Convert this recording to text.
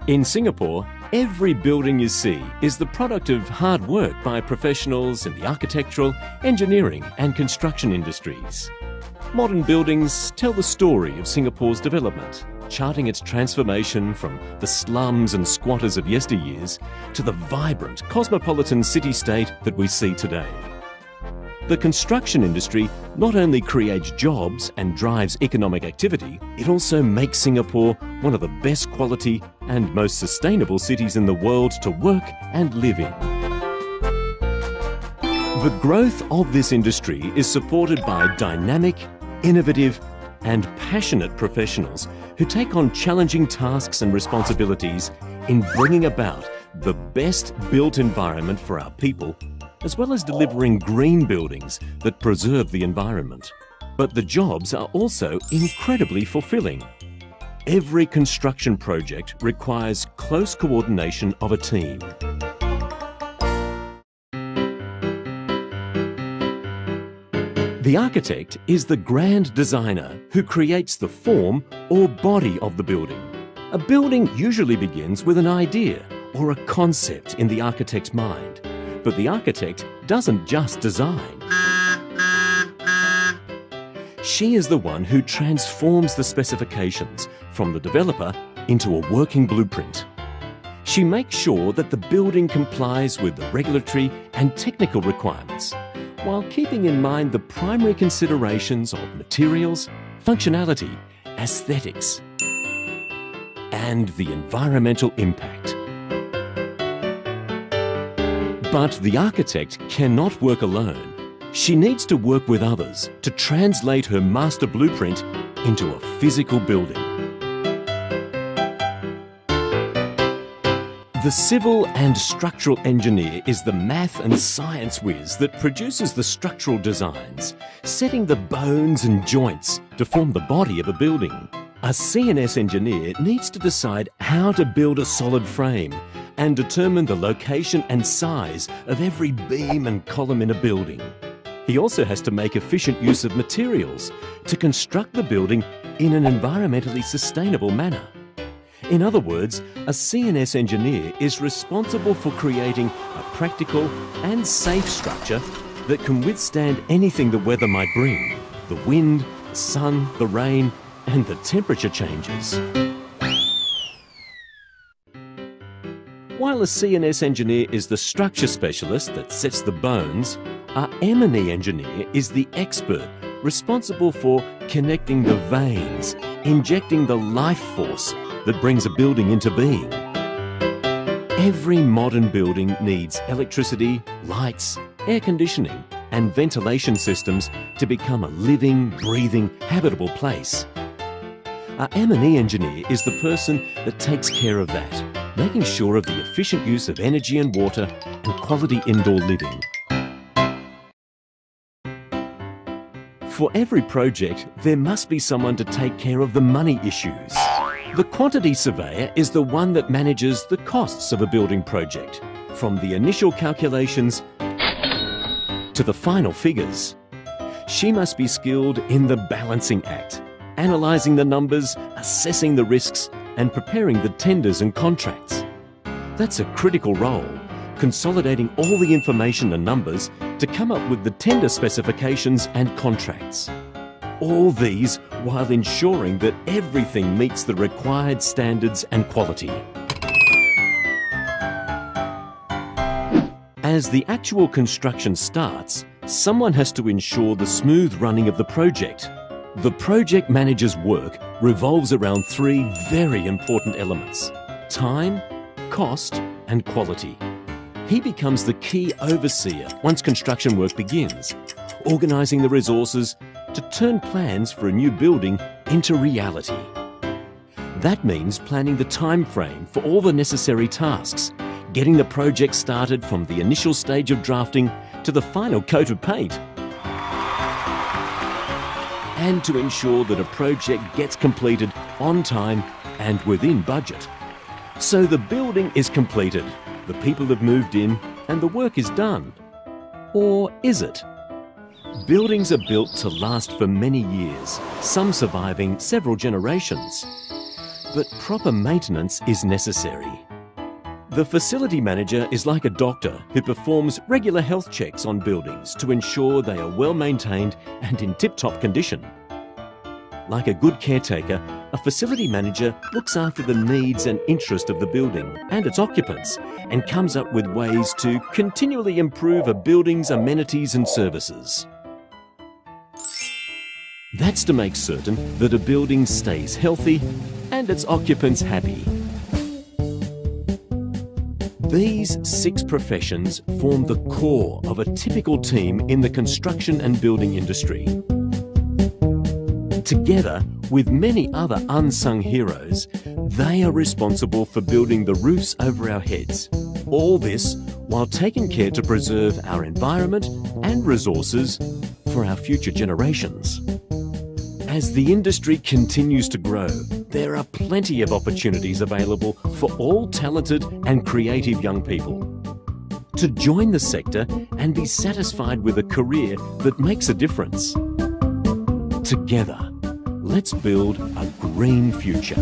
In Singapore, every building you see is the product of hard work by professionals in the architectural, engineering and construction industries. Modern buildings tell the story of Singapore's development, charting its transformation from the slums and squatters of yesteryears to the vibrant cosmopolitan city-state that we see today. The construction industry not only creates jobs and drives economic activity, it also makes Singapore one of the best quality and most sustainable cities in the world to work and live in. The growth of this industry is supported by dynamic, innovative and passionate professionals who take on challenging tasks and responsibilities in bringing about the best built environment for our people, as well as delivering green buildings that preserve the environment. But the jobs are also incredibly fulfilling. Every construction project requires close coordination of a team. The architect is the grand designer who creates the form or body of the building. A building usually begins with an idea or a concept in the architect's mind. But the architect doesn't just design. She is the one who transforms the specifications from the developer into a working blueprint. She makes sure that the building complies with the regulatory and technical requirements, while keeping in mind the primary considerations of materials, functionality, aesthetics, and the environmental impact. But the architect cannot work alone. She needs to work with others to translate her master blueprint into a physical building. The civil and structural engineer is the math and science whiz that produces the structural designs, setting the bones and joints to form the body of a building. A C&S engineer needs to decide how to build a solid frame and determine the location and size of every beam and column in a building. He also has to make efficient use of materials to construct the building in an environmentally sustainable manner. In other words, a C&S engineer is responsible for creating a practical and safe structure that can withstand anything the weather might bring: the wind, the sun, the rain, and the temperature changes. While a C&S engineer is the structure specialist that sets the bones, our M&E engineer is the expert responsible for connecting the veins, injecting the life force that brings a building into being. Every modern building needs electricity, lights, air conditioning, and ventilation systems to become a living, breathing, habitable place. Our M&E engineer is the person that takes care of that, making sure of the efficient use of energy and water and quality indoor living. For every project, there must be someone to take care of the money issues. The quantity surveyor is the one that manages the costs of a building project, from the initial calculations to the final figures. She must be skilled in the balancing act, analysing the numbers, assessing the risks, and preparing the tenders and contracts. That's a critical role, consolidating all the information and numbers to come up with the tender specifications and contracts. All these while ensuring that everything meets the required standards and quality. As the actual construction starts, someone has to ensure the smooth running of the project. The project manager's work revolves around three very important elements: time, cost, and quality. He becomes the key overseer once construction work begins, organising the resources to turn plans for a new building into reality. That means planning the time frame for all the necessary tasks, getting the project started from the initial stage of drafting to the final coat of paint, and to ensure that a project gets completed on time and within budget. So the building is completed, the people have moved in, and the work is done. Or is it? Buildings are built to last for many years, some surviving several generations. but proper maintenance is necessary. The facility manager is like a doctor who performs regular health checks on buildings to ensure they are well maintained and in tip-top condition. Like a good caretaker, a facility manager looks after the needs and interest of the building and its occupants and comes up with ways to continually improve a building's amenities and services. That's to make certain that a building stays healthy and its occupants happy. These 6 professions form the core of a typical team in the construction and building industry. Together with many other unsung heroes, they are responsible for building the roofs over our heads. All this while taking care to preserve our environment and resources for our future generations. As the industry continues to grow, there are plenty of opportunities available for all talented and creative young people. To join the sector and be satisfied with a career that makes a difference. Together, let's build a green future.